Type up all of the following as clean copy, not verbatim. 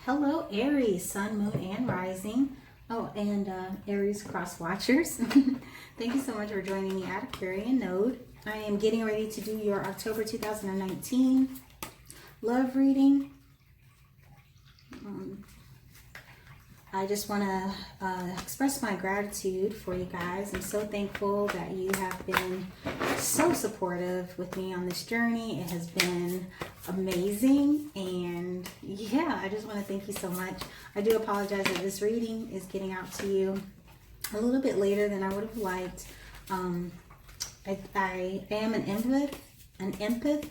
Hello, Aries, Sun, Moon, and Rising. Oh, and Aries cross watchers. Thank you so much for joining me at Aquarian Node. I am getting ready to do your October 2019 love reading. I just want to express my gratitude for you guys. I'm so thankful that you have been so supportive with me on this journey. It has been amazing, and yeah, I just want to thank you so much. I do apologize that this reading is getting out to you a little bit later than I would have liked. I am an empath,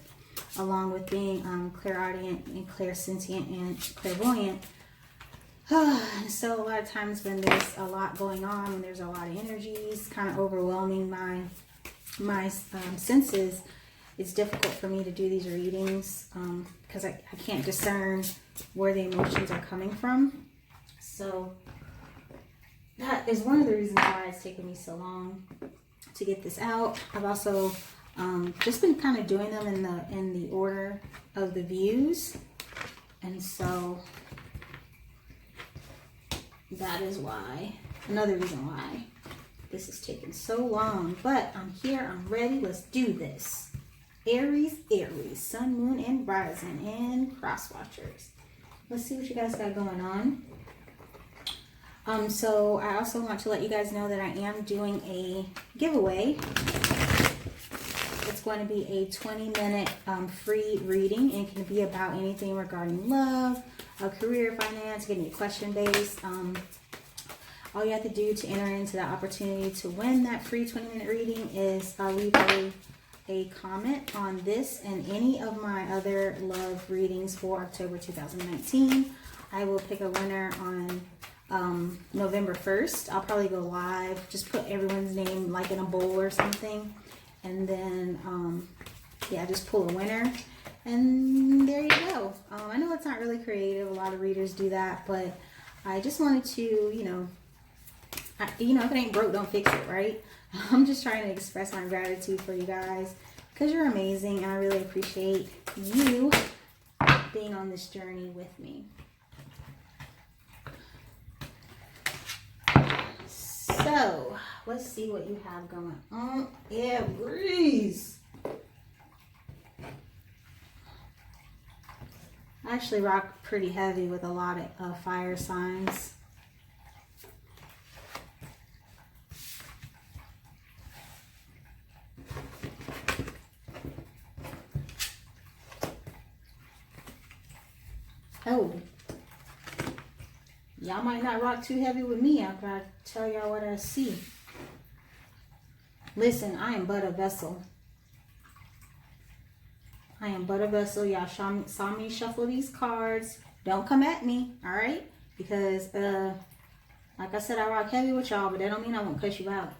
along with being clairaudient and clairsentient and clairvoyant. So a lot of times when there's a lot going on, when there's a lot of energies kind of overwhelming my senses, it's difficult for me to do these readings because I can't discern where the emotions are coming from. So that is one of the reasons why it's taken me so long to get this out. I've also just been kind of doing them in the order of the views, and so that is why, another reason why this has taken so long. But I'm here, I'm ready, let's do this. Aries, Sun, Moon, and Rising, and cross watchers. Let's see what you guys got going on. So I also want to let you guys know that I am doing a giveaway. It's going to be a 20-minute free reading. It can be about anything regarding love, career, finance, getting a question based. All you have to do to enter into that opportunity to win that free 20-minute reading is leave a comment on this and any of my other love readings for October 2019. I will pick a winner on November 1st. I'll probably go live, just put everyone's name like in a bowl or something, and then yeah, just pull a winner, and there you go. I know it's not really creative, a lot of readers do that, but I just wanted to, you know, if it ain't broke, don't fix it, right? I'm just trying to express my gratitude for you guys because you're amazing, and I really appreciate you being on this journey with me. So let's see what you have going on, Aries. I actually rock pretty heavy with a lot of fire signs. Oh, y'all might not rock too heavy with me after I tell y'all what I see. Listen, I am but a vessel. I am but a vessel. Y'all saw me shuffle these cards. Don't come at me, all right? Because, like I said, I rock heavy with y'all, but that don't mean I won't cuss you out.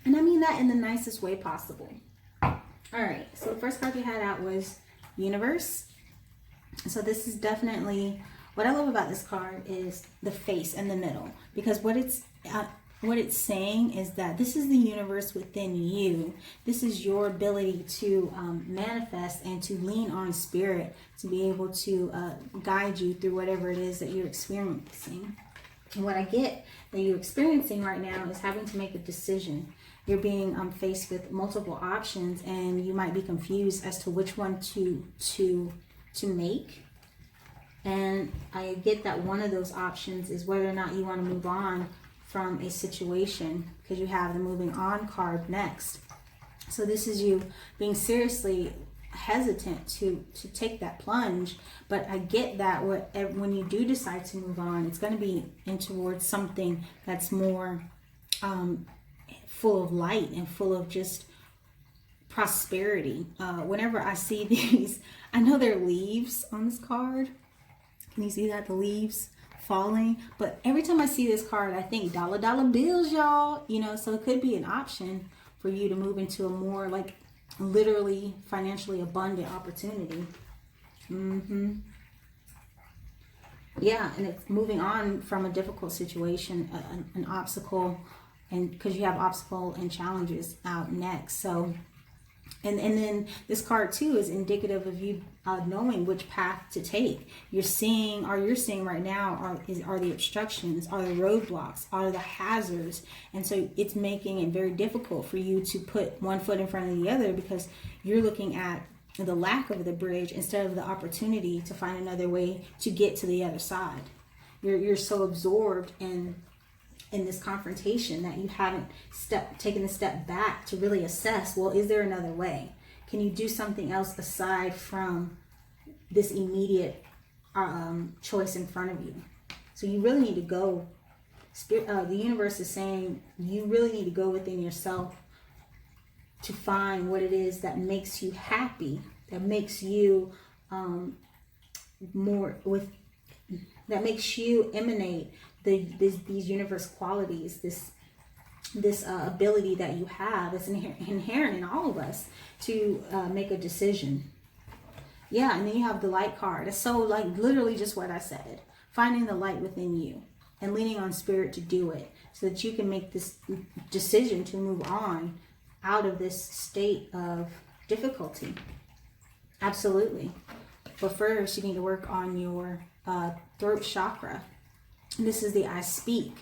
And I mean that in the nicest way possible. All right, so the first card you had out was Universe. So this is definitely, what I love about this card is the face in the middle, because what it's saying is that this is the universe within you. This is your ability to manifest and to lean on spirit to be able to guide you through whatever it is that you're experiencing. And what I get that you're experiencing right now is having to make a decision. You're being faced with multiple options, and you might be confused as to which one to make. And I get that one of those options is whether or not you want to move on from a situation, because you have the moving on card next. So this is you being seriously hesitant to take that plunge. But I get that when you do decide to move on, it's going to be in towards something that's more full of light and full of just prosperity. Whenever I see these, I know there are leaves on this card. Can you see that? The leaves falling. But every time I see this card, I think dollar bills, y'all. So it could be an option for you to move into a more like literally financially abundant opportunity. Yeah, and it's moving on from a difficult situation, an obstacle, and because you have obstacle and challenges out next. So And then this card too is indicative of you knowing which path to take. You're seeing right now are the obstructions, are the roadblocks, are the hazards. And so it's making it very difficult for you to put one foot in front of the other, because you're looking at the lack of the bridge instead of the opportunity to find another way to get to the other side. You're so absorbed in this confrontation that you haven't taken a step back to really assess, well, is there another way? Can you do something else aside from this immediate choice in front of you? So you really need to go. The universe is saying you really need to go within yourself to find what it is that makes you happy, that makes you that makes you emanate these universe qualities, this ability that you have. It's inherent in all of us to make a decision. Yeah, and then you have the light card. It's so like literally just what I said. Finding the light within you and leaning on spirit to do it, so that you can make this decision to move on out of this state of difficulty. Absolutely. But first, you need to work on your throat chakra. And this is the I speak.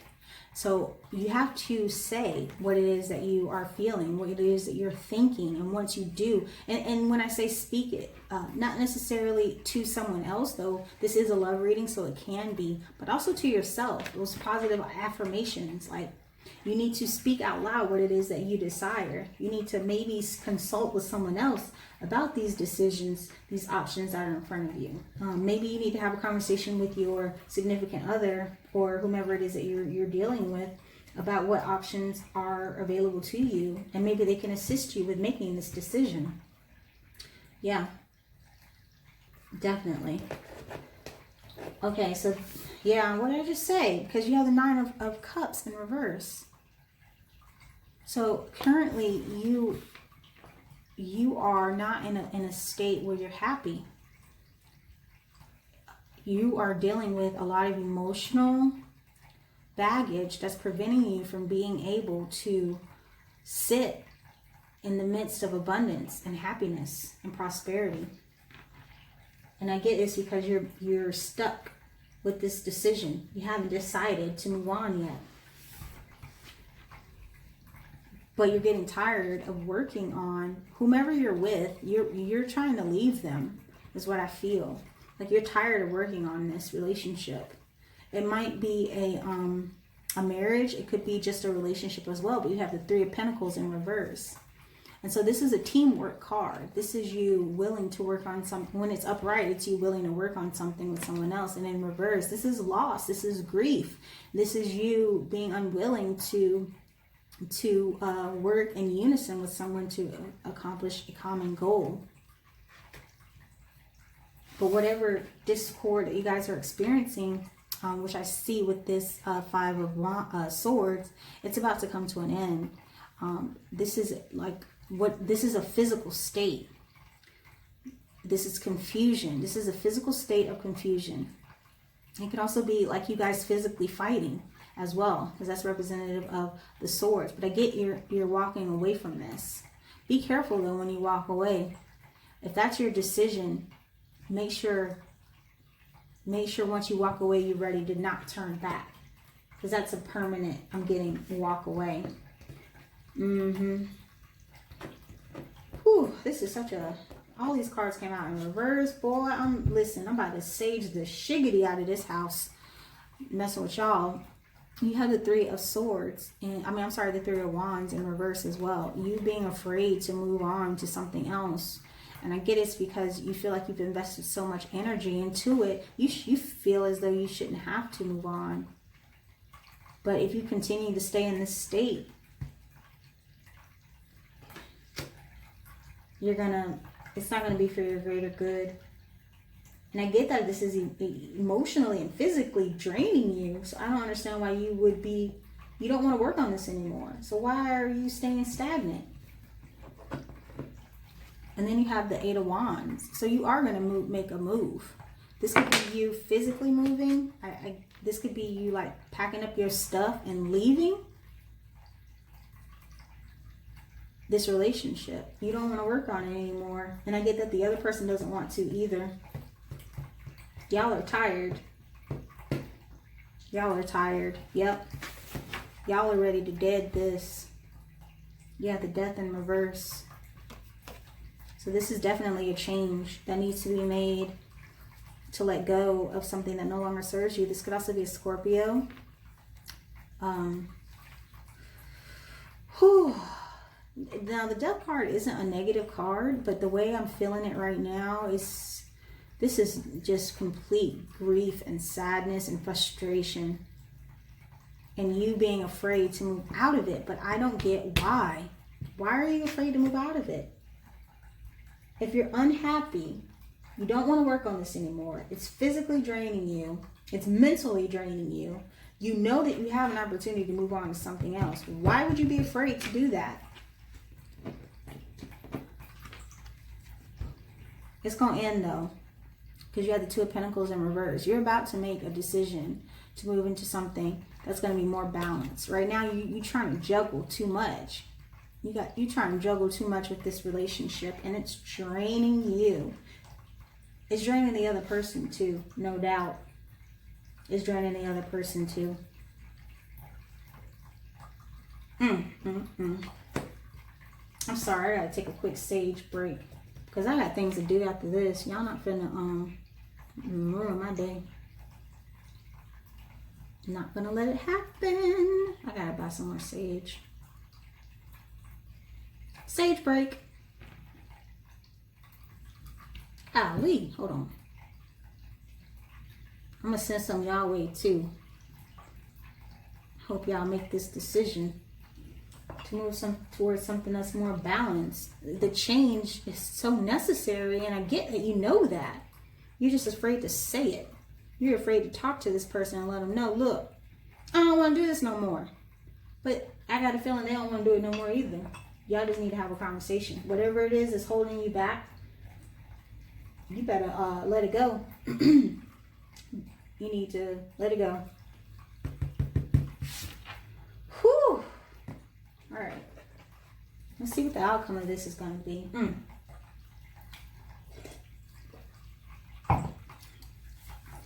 So you have to say what it is that you are feeling, what it is that you're thinking. And once you do, and when I say speak it, not necessarily to someone else, though this is a love reading, so it can be, but also to yourself. Those positive affirmations, like you need to speak out loud what it is that you desire. You need to maybe consult with someone else about these decisions, these options that are in front of you. Maybe you need to have a conversation with your significant other or whomever it is that you're dealing with about what options are available to you, and maybe they can assist you with making this decision. Yeah, definitely. Okay, so yeah, what did I just say? Because you have the Nine of Cups in reverse. So currently you are not in a state where you're happy. You are dealing with a lot of emotional baggage that's preventing you from being able to sit in the midst of abundance and happiness and prosperity. And I get this because you're stuck with this decision. You haven't decided to move on yet. But you're getting tired of working on whomever you're with. You're trying to leave them, is what I feel. Like you're tired of working on this relationship. It might be a marriage. It could be just a relationship as well. But you have the Three of Pentacles in reverse. And so this is a teamwork card. This is you willing to work on something. When it's upright, it's you willing to work on something with someone else. And in reverse, this is loss. This is grief. This is you being unwilling to work in unison with someone to accomplish a common goal. But whatever discord that you guys are experiencing, which I see with this Five of Swords, it's about to come to an end. This is this is a physical state. This is confusion. This is a physical state of confusion. It could also be like you guys physically fighting as well, because that's representative of the swords. But I get you're walking away from this. Be careful though when you walk away. If that's your decision, make sure once you walk away, you're ready to not turn back, because that's a permanent, I'm getting, walk away. Whew, this is such a, all these cards came out in reverse. Boy, I'm about to sage the shiggity out of this house, messing with y'all. You have the Three of Swords, and the Three of Wands in reverse as well. You being afraid to move on to something else. And I get it's because you feel like you've invested so much energy into it. You feel as though you shouldn't have to move on. But if you continue to stay in this state, it's not gonna be for your greater good. And I get that this is emotionally and physically draining you. So I don't understand why you don't want to work on this anymore. So why are you staying stagnant? And then you have the Eight of Wands. So you are going to make a move. This could be you physically moving. This could be you like packing up your stuff and leaving. this relationship. You don't want to work on it anymore. And I get that the other person doesn't want to either. Y'all are tired. Y'all are tired. Yep. Y'all are ready to dead this. Yeah, the death in reverse. So this is definitely a change that needs to be made to let go of something that no longer serves you. This could also be a Scorpio. Now the death card isn't a negative card, but the way I'm feeling it right now is this is just complete grief and sadness and frustration, and you being afraid to move out of it. But I don't get why. Why are you afraid to move out of it? If you're unhappy, you don't want to work on this anymore. It's physically draining you. It's mentally draining you. You know that you have an opportunity to move on to something else. Why would you be afraid to do that? It's going to end though, because you have the Two of Pentacles in reverse. You're about to make a decision to move into something that's going to be more balanced. Right now, you're trying to juggle too much. You trying to juggle too much with this relationship, and it's draining you. It's draining the other person too, no doubt. It's draining the other person too. I'm sorry, I gotta take a quick sage break because I got things to do after this. Y'all not finna ruin my day. Not gonna let it happen. I gotta buy some more sage. Sage break. Golly, hold on. I'm gonna send some y'all way too. Hope y'all make this decision to move towards something that's more balanced. The change is so necessary, and I get that you know that. You're just afraid to say it. You're afraid to talk to this person and let them know, look, I don't want to do this no more. But I got a feeling they don't want to do it no more either. Y'all just need to have a conversation. Whatever it is that's holding you back, you better let it go. You need to let it go. Whew. All right. Let's see what the outcome of this is going to be.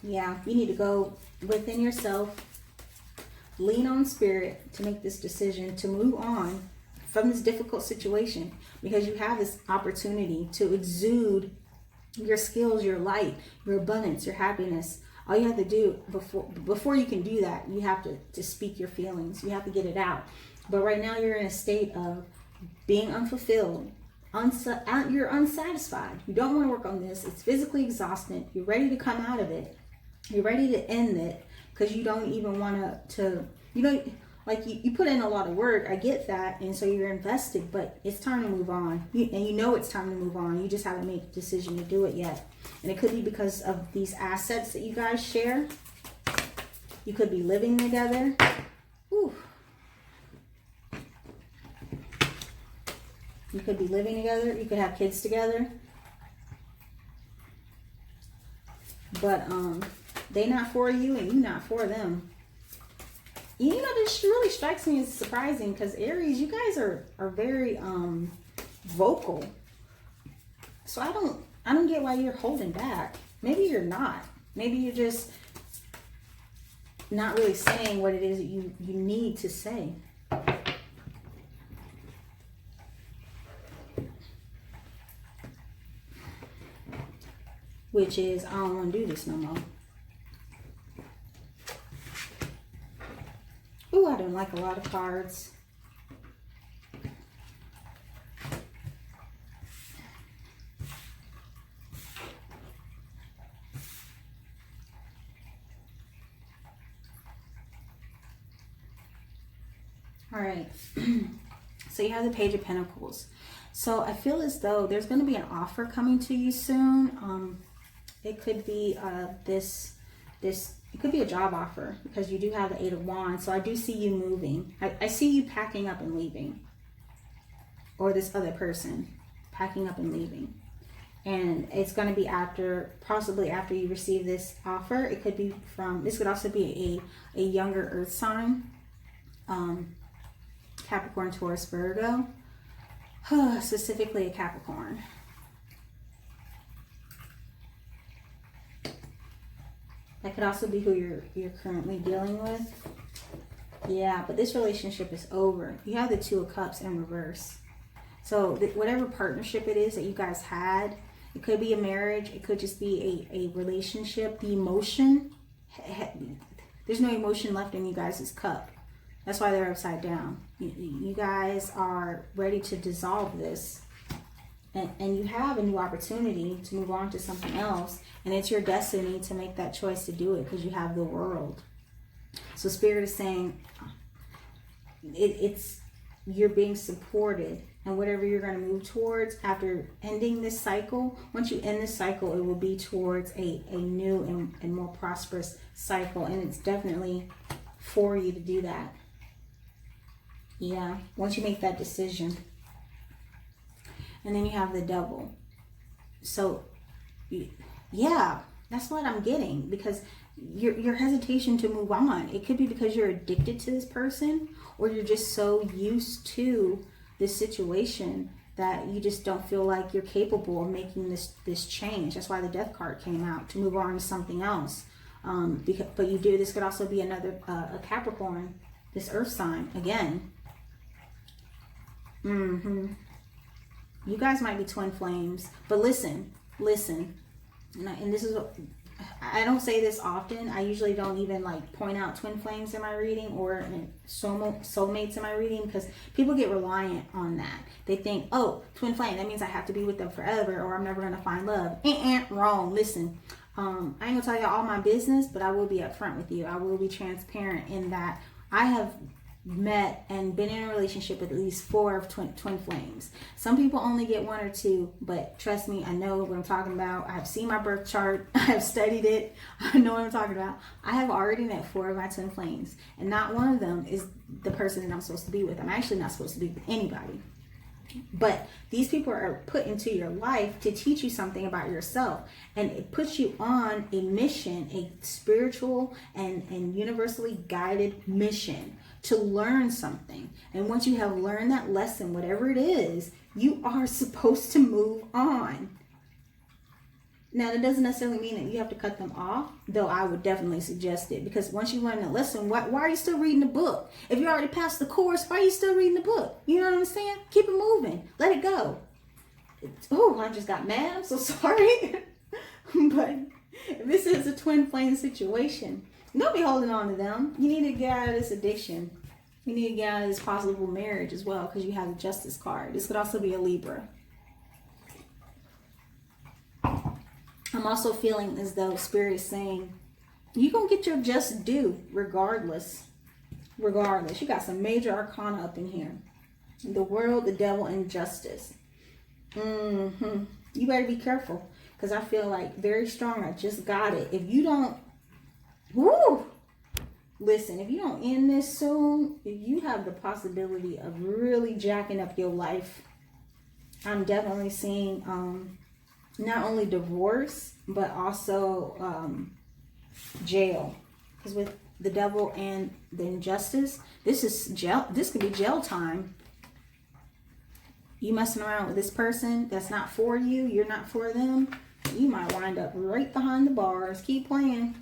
Yeah, you need to go within yourself, lean on spirit to make this decision to move on from this difficult situation, because you have this opportunity to exude your skills, your light, your abundance, your happiness. All you have to do before you can do that, you have to speak your feelings. You have to get it out. But right now you're in a state of being unfulfilled. You're unsatisfied. You don't want to work on this. It's physically exhausting. You're ready to come out of it. You're ready to end it because you don't even want to you put in a lot of work. I get that. And so you're invested, but it's time to move on. And you know it's time to move on. You just haven't made a decision to do it yet. And it could be because of these assets that you guys share. You could be living together. Whew. You could be living together. You could have kids together. But they not for you and you not for them. You know, this really strikes me as surprising because Aries, you guys are very vocal. So I don't get why you're holding back. Maybe you're not. Maybe you're just not really saying what it is that you need to say. Which is, I don't want to do this no more. Ooh, I don't like a lot of cards. All right. So you have the Page of Pentacles. So I feel as though there's going to be an offer coming to you soon. It could be it could be a job offer because you do have the Eight of Wands. So I do see you moving. I see you packing up and leaving. Or this other person packing up and leaving. And it's going to be possibly after you receive this offer. It could be this could also be a younger earth sign. Capricorn, Taurus, Virgo. specifically a Capricorn. That could also be who you're currently dealing with. Yeah, but this relationship is over. You have the Two of Cups in reverse. So whatever partnership it is that you guys had, it could be a marriage, it could just be a relationship. The emotion, there's no emotion left in you guys' cup. That's why they're upside down. You guys are ready to dissolve this. And you have a new opportunity to move on to something else. And it's your destiny to make that choice to do it because you have the World. So Spirit is saying you're being supported. And whatever you're going to move towards after ending this cycle, once you end this cycle, it will be towards a new and more prosperous cycle. And it's definitely for you to do that. Yeah, once you make that decision. And then you have the Devil. So, yeah, that's what I'm getting. Because your hesitation to move on, it could be because you're addicted to this person, or you're just so used to this situation that you just don't feel like you're capable of making this change. That's why the Death card came out, to move on to something else. But you do. This could also be another a Capricorn, this Earth sign again. You guys might be twin flames, but listen. And this is what I don't say this often. I usually don't even like point out twin flames in my reading or soulmates in my reading, because people get reliant on that. They think, oh, twin flame, that means I have to be with them forever or I'm never going to find love. Wrong. Listen, I ain't going to tell you all my business, but I will be upfront with you. I will be transparent in that I have met and been in a relationship with at least 4 of twin flames. Some people only get 1 or 2, but trust me, I know what I'm talking about. I've seen my birth chart. I have studied it. I know what I'm talking about. I have already met 4 of my twin flames, and not one of them is the person that I'm supposed to be with. I'm actually not supposed to be with anybody. But these people are put into your life to teach you something about yourself, and it puts you on a mission, a spiritual and universally guided mission to learn something. And once you have learned that lesson, whatever it is, you are supposed to move on. Now, that doesn't necessarily mean that you have to cut them off, though I would definitely suggest it, because once you learn the lesson, why are you still reading the book? If you already passed the course, why are you still reading the book? You know what I'm saying? Keep it moving. Let it go. Oh, I just got mad. I'm so sorry. But if this is a twin flame situation, don't be holding on to them. You need to get out of this addiction. You need to get out of this possible marriage as well, because you have the Justice card. This could also be a Libra. I'm also feeling as though Spirit is saying, you're going to get your just due regardless. Regardless. You got some major arcana up in here. The World, the Devil, and Justice. You better be careful, because I feel like very strong. I just got it. If you don't, listen, if you don't end this soon, you have the possibility of really jacking up your life. I'm definitely seeing not only divorce, but also jail. Because with the Devil and the Injustice, this is jail. This could be jail time. You messing around with this person that's not for you, you're not for them, you might wind up right behind the bars. Keep playing.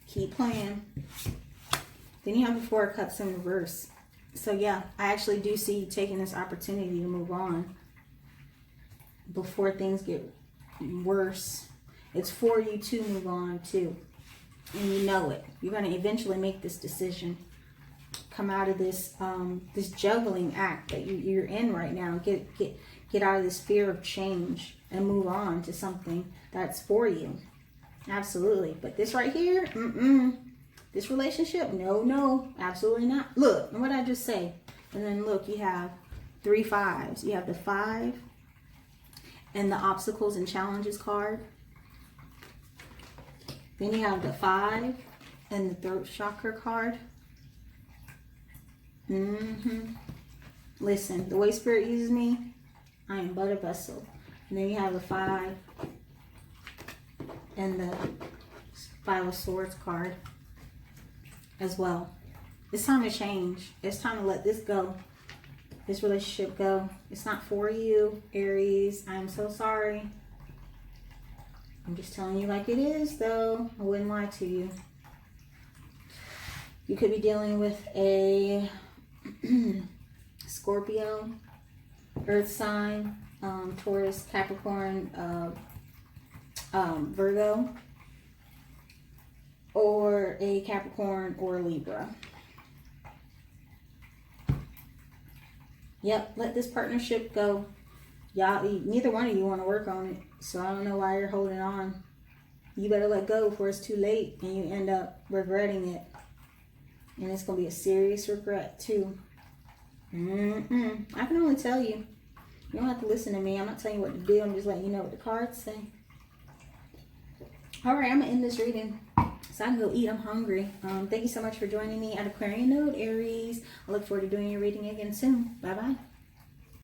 Keep playing. Then you have the 4 of Cups in reverse. So yeah, I actually do see you taking this opportunity to move on before things get worse. It's for you to move on too. And you know it. You're going to eventually make this decision. Come out of this this juggling act that you're in right now. Get out of this fear of change and move on to something that's for you. Absolutely. But this right here, this relationship, no, absolutely not. Look, what did I just say? And then look, you have 3 5s. You have the 5 and the Obstacles and Challenges card. Then you have the 5 and the Throat Chakra card. Listen, the way Spirit uses me, I am but a vessel. And then you have the 5 and the 5 of Swords card as well. It's time to change. It's time to let this go. this relationship go. It's not for you, Aries. I'm so sorry. I'm just telling you like it is, though. I wouldn't lie to you. You could be dealing with a Scorpio, Earth sign, Taurus, Capricorn, Virgo, or a Capricorn or Libra. Yep, let this partnership go. Y'all, neither one of you want to work on it, so I don't know why you're holding on. You better let go before it's too late and you end up regretting it. And it's going to be a serious regret, too. I can only tell you. You don't have to listen to me. I'm not telling you what to do. I'm just letting you know what the cards say. Alright, I'm going to end this reading so I can go eat. I'm hungry. Thank you so much for joining me at Aquarian Node, Aries. I look forward to doing your reading again soon. Bye-bye.